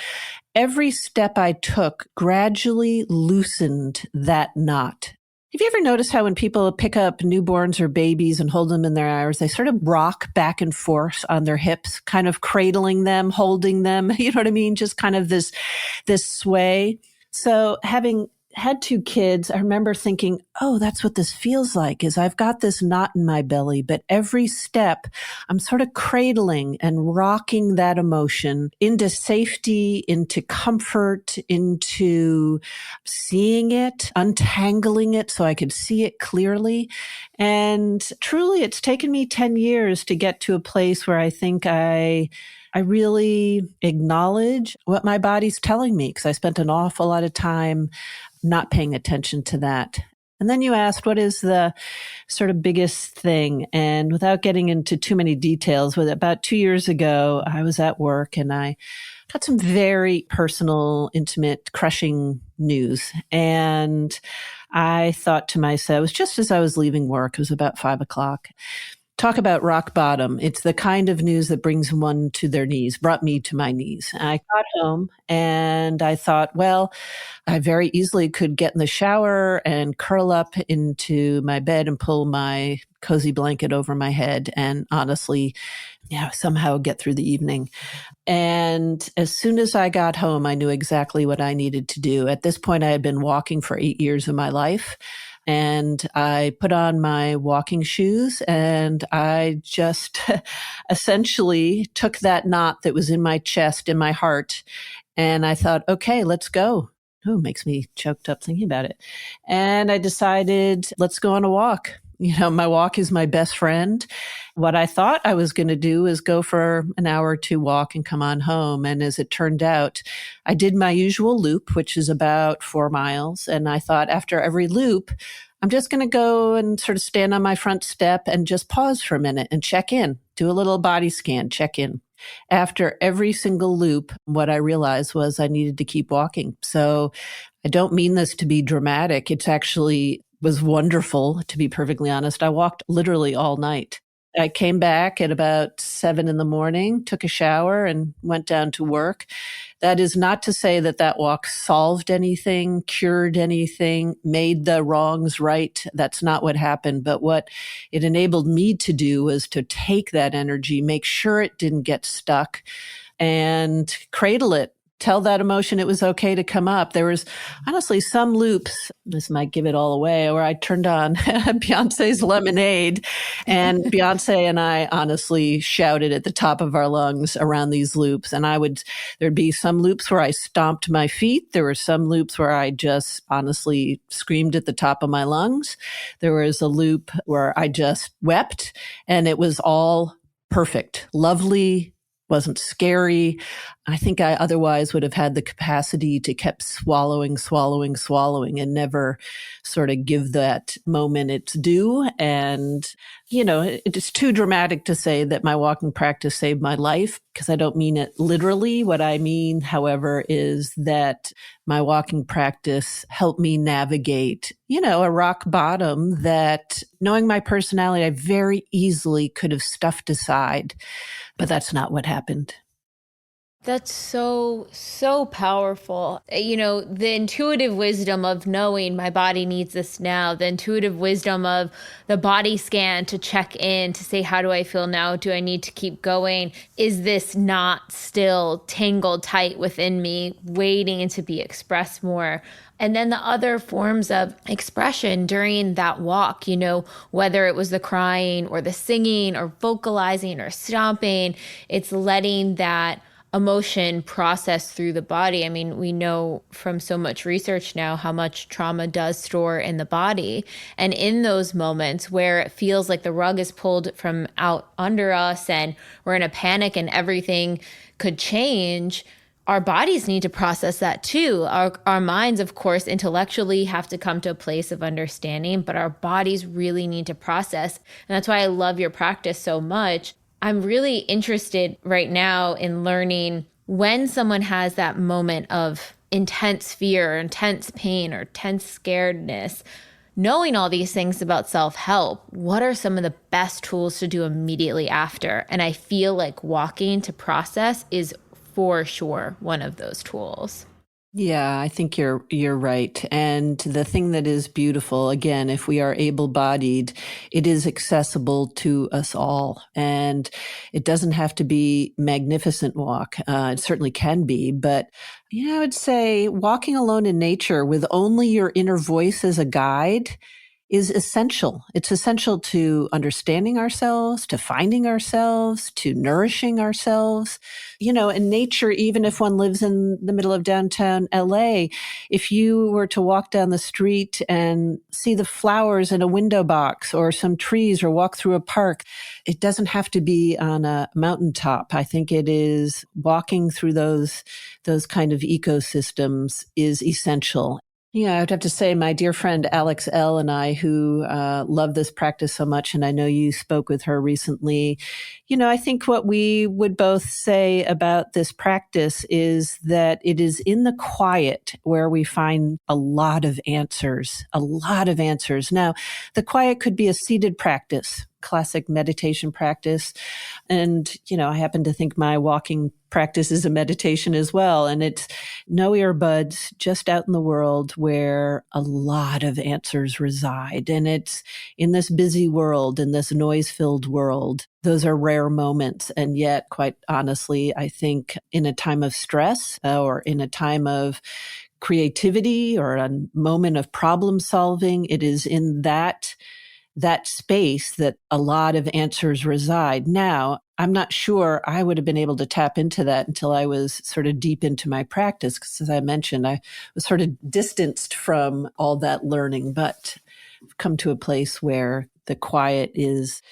every step I took gradually loosened that knot. Have you ever noticed how when people pick up newborns or babies and hold them in their arms, they sort of rock back and forth on their hips, kind of cradling them, holding them, you know what I mean? Just kind of this sway. So having had 2 kids, I remember thinking, oh, that's what this feels like, is I've got this knot in my belly, but every step I'm sort of cradling and rocking that emotion into safety, into comfort, into seeing it, untangling it so I could see it clearly. And truly, it's taken me 10 years to get to a place where I think I really acknowledge what my body's telling me, because I spent an awful lot of time not paying attention to that. And then you asked, what is the sort of biggest thing? And without getting into too many details, about 2 years ago, I was at work and I got some very personal, intimate, crushing news. And I thought to myself, it was just as I was leaving work, it was about 5:00. Talk about rock bottom. It's the kind of news that brings one to their knees, brought me to my knees. And I got home and I thought, well, I very easily could get in the shower and curl up into my bed and pull my cozy blanket over my head and honestly, somehow get through the evening. And as soon as I got home, I knew exactly what I needed to do. At this point, I had been walking for 8 years of my life. And I put on my walking shoes and I just essentially took that knot that was in my chest, in my heart. And I thought, okay, let's go. Oh, makes me choked up thinking about it. And I decided, let's go on a walk. My walk is my best friend. What I thought I was going to do is go for an hour or two walk and come on home. And as it turned out, I did my usual loop, which is about 4 miles. And I thought after every loop, I'm just going to go and sort of stand on my front step and just pause for a minute and check in, do a little body scan, check in. After every single loop, what I realized was I needed to keep walking. So I don't mean this to be dramatic. It's actually was wonderful, to be perfectly honest. I walked literally all night. I came back at about 7 a.m, took a shower and went down to work. That is not to say that that walk solved anything, cured anything, made the wrongs right. That's not what happened. But what it enabled me to do was to take that energy, make sure it didn't get stuck, and cradle it. Tell that emotion it was okay to come up. There was honestly some loops, this might give it all away, where I turned on Beyonce's Lemonade, and Beyonce and I honestly shouted at the top of our lungs around these loops. And there'd be some loops where I stomped my feet. There were some loops where I just honestly screamed at the top of my lungs. There was a loop where I just wept, and it was all perfect, lovely, wasn't scary. I think I otherwise would have had the capacity to keep swallowing, and never sort of give that moment its due. And, it's too dramatic to say that my walking practice saved my life, because I don't mean it literally. What I mean, however, is that my walking practice helped me navigate, a rock bottom that, knowing my personality, I very easily could have stuffed aside. But that's not what happened. That's so, so powerful. The intuitive wisdom of knowing my body needs this now, the intuitive wisdom of the body scan to check in, to say, how do I feel now? Do I need to keep going? Is this not still tangled tight within me, waiting to be expressed more? And then the other forms of expression during that walk, whether it was the crying or the singing or vocalizing or stomping, it's letting that emotion process through the body. I mean, we know from so much research now how much trauma does store in the body. And in those moments where it feels like the rug is pulled from out under us and we're in a panic and everything could change, our bodies need to process that too. Our minds, of course, intellectually have to come to a place of understanding, but our bodies really need to process. And that's why I love your practice so much. I'm really interested right now in learning when someone has that moment of intense fear, or intense pain, or tense scaredness, knowing all these things about self-help, what are some of the best tools to do immediately after? And I feel like walking to process is for sure one of those tools. Yeah, I think you're right. And the thing that is beautiful, again, if we are able-bodied, it is accessible to us all. And it doesn't have to be magnificent walk. It certainly can be, but I would say walking alone in nature with only your inner voice as a guide is essential. It's essential to understanding ourselves, to finding ourselves, to nourishing ourselves. In nature, even if one lives in the middle of downtown LA, if you were to walk down the street and see the flowers in a window box or some trees or walk through a park, it doesn't have to be on a mountaintop. I think it is walking through those kind of ecosystems is essential. Yeah, I would have to say my dear friend Alex L. and I, who love this practice so much, and I know you spoke with her recently, I think what we would both say about this practice is that it is in the quiet where we find a lot of answers. Now, the quiet could be a seated practice, classic meditation practice. And, I happen to think my walking practice is a meditation as well. And it's no earbuds, just out in the world where a lot of answers reside. And it's in this busy world, in this noise-filled world. Those are rare moments. And yet, quite honestly, I think in a time of stress or in a time of creativity or a moment of problem solving, it is in that space that a lot of answers reside. Now, I'm not sure I would have been able to tap into that until I was sort of deep into my practice, because as I mentioned, I was sort of distanced from all that learning, but I've come to a place where the quiet is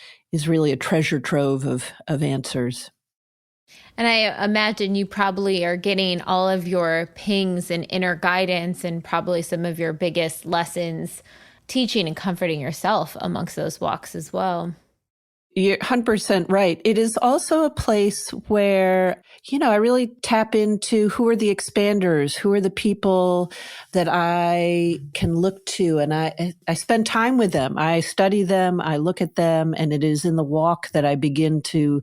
really a treasure trove of answers. And I imagine you probably are getting all of your pings and inner guidance and probably some of your biggest lessons teaching and comforting yourself amongst those walks as well. You're 100% right. It is also a place where, I really tap into who are the expanders, who are the people that I can look to. And I spend time with them. I study them. I look at them. And it is in the walk that I begin to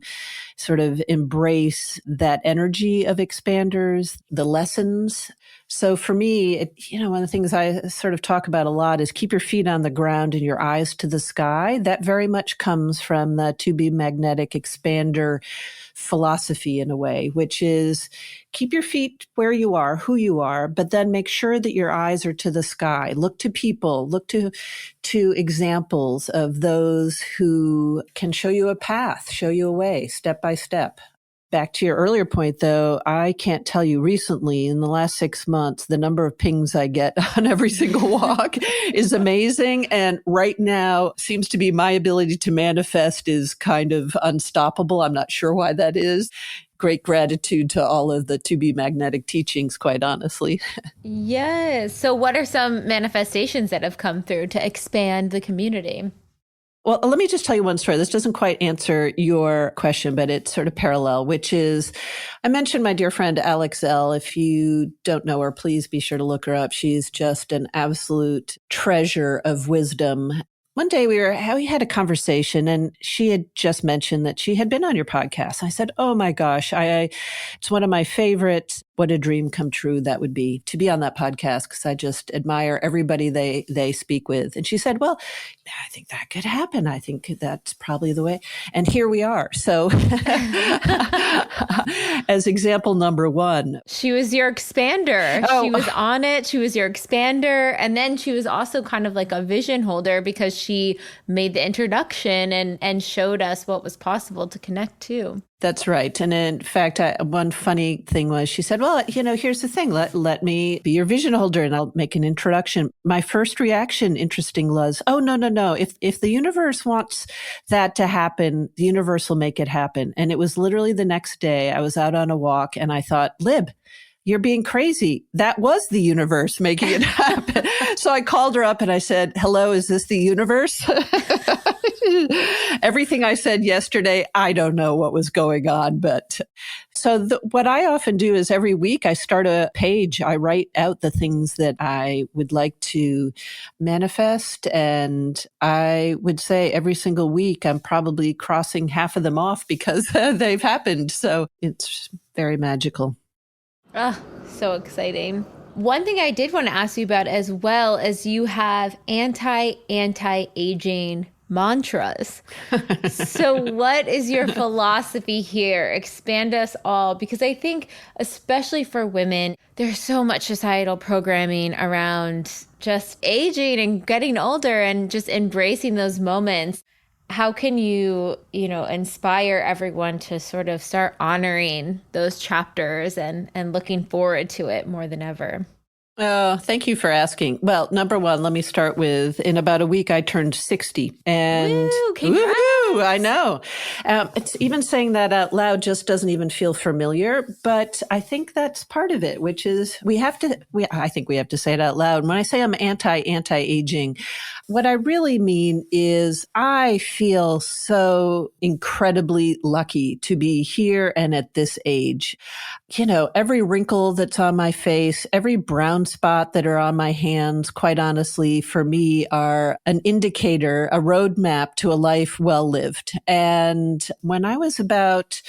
sort of embrace that energy of expanders, the lessons. So for me, one of the things I sort of talk about a lot is keep your feet on the ground and your eyes to the sky. That very much comes from the to be magnetic expander philosophy in a way, which is keep your feet where you are, who you are, but then make sure that your eyes are to the sky. Look to people, look to examples of those who can show you a path, show you a way, step by step. Back to your earlier point, though, I can't tell you recently, in the last 6 months, the number of pings I get on every single walk is amazing. And right now seems to be my ability to manifest is kind of unstoppable. I'm not sure why that is. Great gratitude to all of the To Be Magnetic teachings, quite honestly. Yes. So what are some manifestations that have come through to expand the community? Well, let me just tell you one story. This doesn't quite answer your question, but it's sort of parallel, which is I mentioned my dear friend Alex L. If you don't know her, please be sure to look her up. She's just an absolute treasure of wisdom. One day we had a conversation and she had just mentioned that she had been on your podcast. I said, oh my gosh, it's one of my favorites. What a dream come true that would be to be on that podcast because I just admire everybody they speak with. And she said, well, I think that could happen. I think that's probably the way. And here we are. So as example number one. She was your expander. Oh. She was on it. She was your expander. And then she was also kind of like a vision holder because she made the introduction and showed us what was possible to connect to. That's right. And in fact, one funny thing was she said, well, here's the thing. Let me be your vision holder and I'll make an introduction. My first reaction, interesting, was, oh, no. If the universe wants that to happen, the universe will make it happen. And it was literally the next day I was out on a walk and I thought, Lib, you're being crazy. That was the universe making it happen. So I called her up and I said, hello, is this the universe? Everything I said yesterday, I don't know what was going on. But so what I often do is every week I start a page. I write out the things that I would like to manifest. And I would say every single week, I'm probably crossing half of them off because they've happened. So it's very magical. Oh, so exciting. One thing I did want to ask you about as well is you have anti-aging mantras. So what is your philosophy here? Expand us all, because I think especially for women, there's so much societal programming around just aging and getting older and just embracing those moments. How can you, inspire everyone to sort of start honoring those chapters and looking forward to it more than ever? Oh, thank you for asking. Well, number one, let me start with, in about a week, I turned 60. And woo, congrats. Woo, I know. It's even saying that out loud just doesn't even feel familiar. But I think that's part of it, which is I think we have to say it out loud. When I say I'm anti-aging, what I really mean is I feel so incredibly lucky to be here and at this age. Every wrinkle that's on my face, every brown spot that are on my hands, quite honestly, for me are an indicator, a roadmap to a life well lived. And when I was about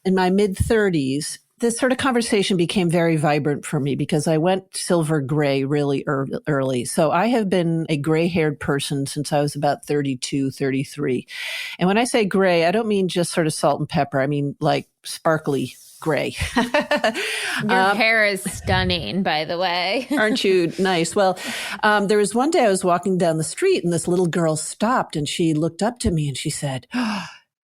in my mid-30s, this sort of conversation became very vibrant for me because I went silver gray really early. So I have been a gray-haired person since I was about 32, 33. And when I say gray, I don't mean just sort of salt and pepper. I mean like sparkly gray. Your hair is stunning, by the way. Aren't you nice? Well, there was one day I was walking down the street and this little girl stopped and she looked up to me and she said,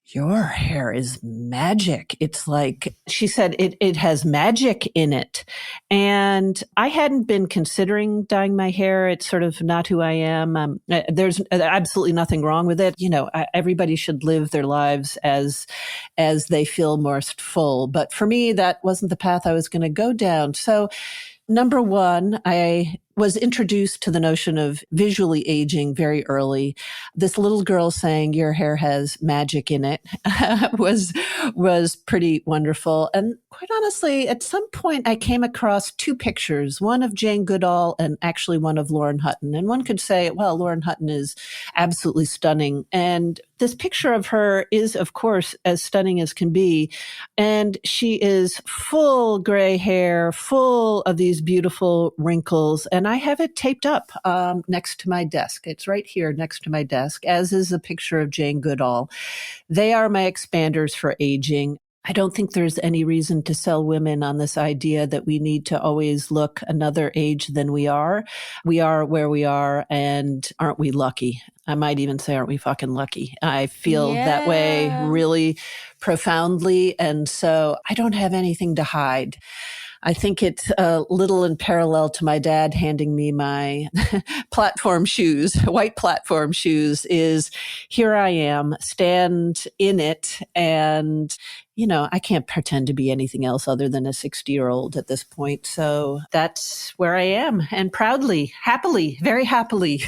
your hair is magic. It's like, she said, it has magic in it. And I hadn't been considering dyeing my hair. It's sort of not who I am. There's absolutely nothing wrong with it. Everybody should live their lives as they feel most full. But for me, that wasn't the path I was going to go down. So number one, I was introduced to the notion of visually aging very early. This little girl saying your hair has magic in it was pretty wonderful. And quite honestly, at some point I came across two pictures, one of Jane Goodall and actually one of Lauren Hutton. And one could say, well, Lauren Hutton is absolutely stunning. And this picture of her is, of course, as stunning as can be. And she is full gray hair, full of these beautiful wrinkles. And I have it taped up next to my desk. It's right here next to my desk, as is a picture of Jane Goodall. They are my expanders for aging. I don't think there's any reason to sell women on this idea that we need to always look another age than we are. We are where we are, and aren't we lucky? I might even say, aren't we fucking lucky? I feel that way really profoundly. And so I don't have anything to hide. I think it's a little in parallel to my dad handing me my platform shoes, white platform shoes, is here I am, stand in it. And, I can't pretend to be anything else other than a 60-year-old at this point. So that's where I am, and proudly, happily, very happily.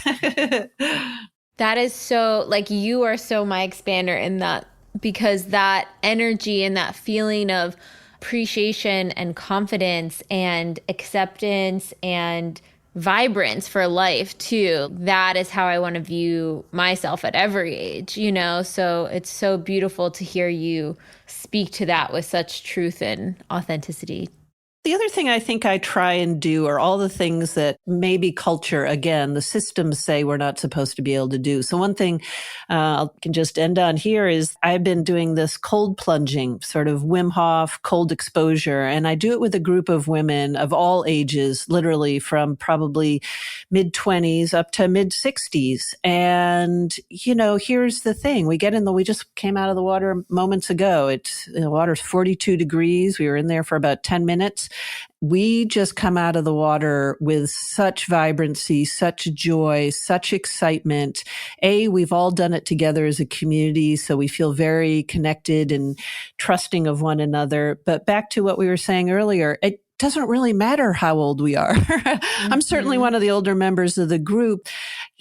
That is so, you are so my expander in that, because that energy and that feeling of appreciation and confidence and acceptance and vibrance for life too, that is how I want to view myself at every age, so it's so beautiful to hear you speak to that with such truth and authenticity. The other thing I think I try and do are all the things that maybe culture, again, the systems say we're not supposed to be able to do. So one thing I can just end on here is I've been doing this cold plunging, sort of Wim Hof cold exposure. And I do it with a group of women of all ages, literally from probably mid-20s up to mid-60s. And, here's the thing. We just came out of the water moments ago. The water's 42 degrees. We were in there for about 10 minutes. We just come out of the water with such vibrancy, such joy, such excitement. We've all done it together as a community, so we feel very connected and trusting of one another. But back to what we were saying earlier, it doesn't really matter how old we are. I'm certainly one of the older members of the group.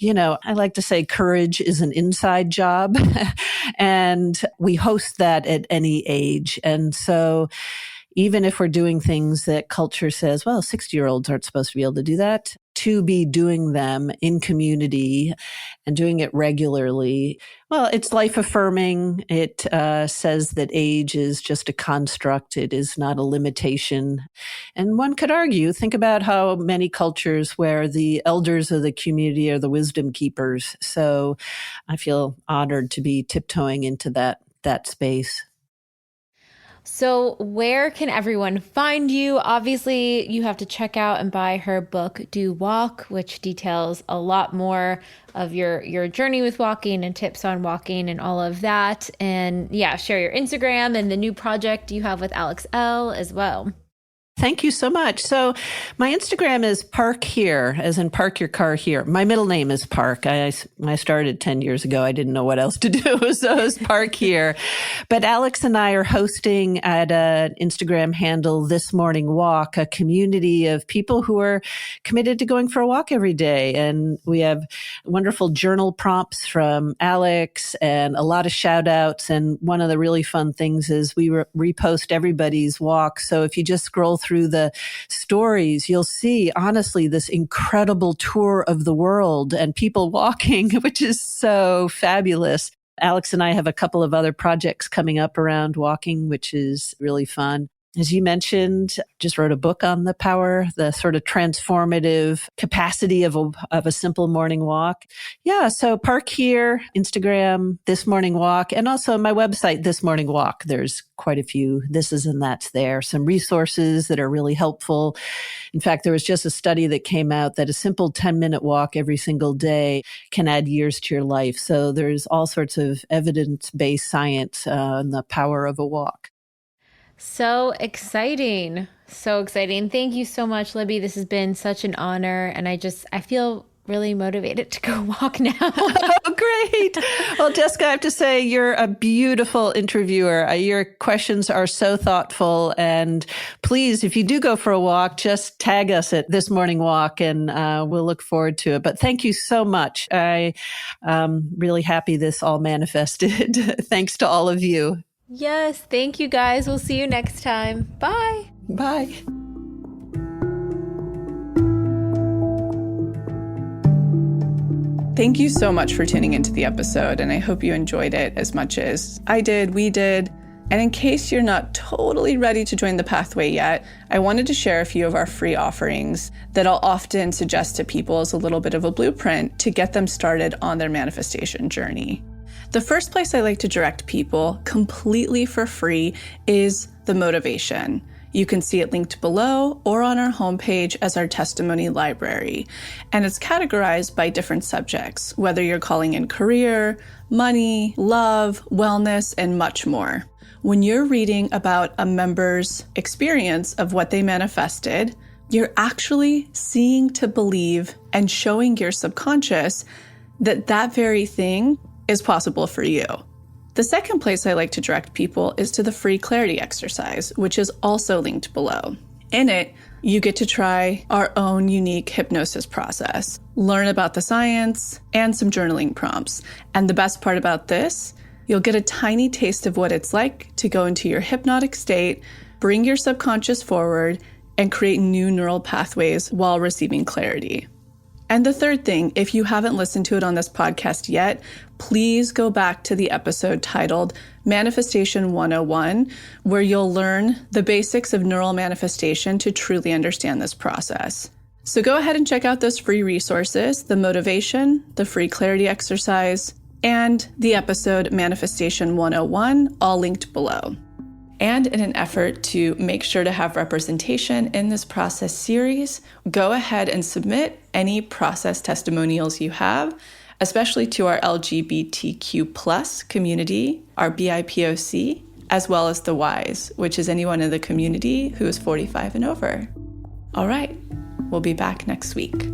I like to say courage is an inside job, and we host that at any age. And so even if we're doing things that culture says, well, 60-year-olds aren't supposed to be able to do that, to be doing them in community and doing it regularly, well, it's life affirming. It says that age is just a construct. It is not a limitation. And one could argue, think about how many cultures where the elders of the community are the wisdom keepers. So I feel honored to be tiptoeing into that space. So where can everyone find you? Obviously, you have to check out and buy her book, Do Walk, which details a lot more of your journey with walking and tips on walking and all of that. And share your Instagram and the new project you have with Alex L. as well. Thank you so much. So my Instagram is Park Here, as in park your car here. My middle name is Park. I started 10 years ago. I didn't know what else to do, so it's Park Here. But Alex and I are hosting at an Instagram handle, This Morning Walk, a community of people who are committed to going for a walk every day. And we have wonderful journal prompts from Alex and a lot of shout outs. And one of the really fun things is we repost everybody's walk. So if you just scroll through the stories, you'll see, honestly, this incredible tour of the world and people walking, which is so fabulous. Alex and I have a couple of other projects coming up around walking, which is really fun. As you mentioned, just wrote a book on the sort of transformative capacity of a simple morning walk. Yeah, so Park Here, Instagram, This Morning Walk, and also my website, This Morning Walk. There's quite a few thises and that's there. Some resources that are really helpful. In fact, there was just a study that came out that a simple 10-minute walk every single day can add years to your life. So there's all sorts of evidence-based science on the power of a walk. So exciting. So exciting. Thank you so much, Libby. This has been such an honor. And I feel really motivated to go walk now. Oh, great. Well, Jessica, I have to say you're a beautiful interviewer. Your questions are so thoughtful. And please, if you do go for a walk, just tag us at This Morning Walk and we'll look forward to it. But thank you so much. I'm really happy this all manifested. Thanks to all of you. Yes. Thank you, guys. We'll see you next time. Bye. Bye. Thank you so much for tuning into the episode, and I hope you enjoyed it as much as I did, we did. And in case you're not totally ready to join the pathway yet, I wanted to share a few of our free offerings that I'll often suggest to people as a little bit of a blueprint to get them started on their manifestation journey. The first place I like to direct people completely for free is the motivation. You can see it linked below or on our homepage as our testimony library. And it's categorized by different subjects, whether you're calling in career, money, love, wellness, and much more. When you're reading about a member's experience of what they manifested, you're actually seeing to believe and showing your subconscious that that very thing is possible for you. The second place I like to direct people is to the free clarity exercise, which is also linked below. In it, you get to try our own unique hypnosis process, learn about the science, and some journaling prompts. And the best part about this, you'll get a tiny taste of what it's like to go into your hypnotic state, bring your subconscious forward, and create new neural pathways while receiving clarity. And the third thing, if you haven't listened to it on this podcast yet, please go back to the episode titled Manifestation 101, where you'll learn the basics of neural manifestation to truly understand this process. So go ahead and check out those free resources, the motivation, the free clarity exercise, and the episode Manifestation 101, all linked below. And in an effort to make sure to have representation in this process series, go ahead and submit any process testimonials you have, especially to our LGBTQ+ community, our BIPOC, as well as the Ys, which is anyone in the community who is 45 and over. All right, we'll be back next week.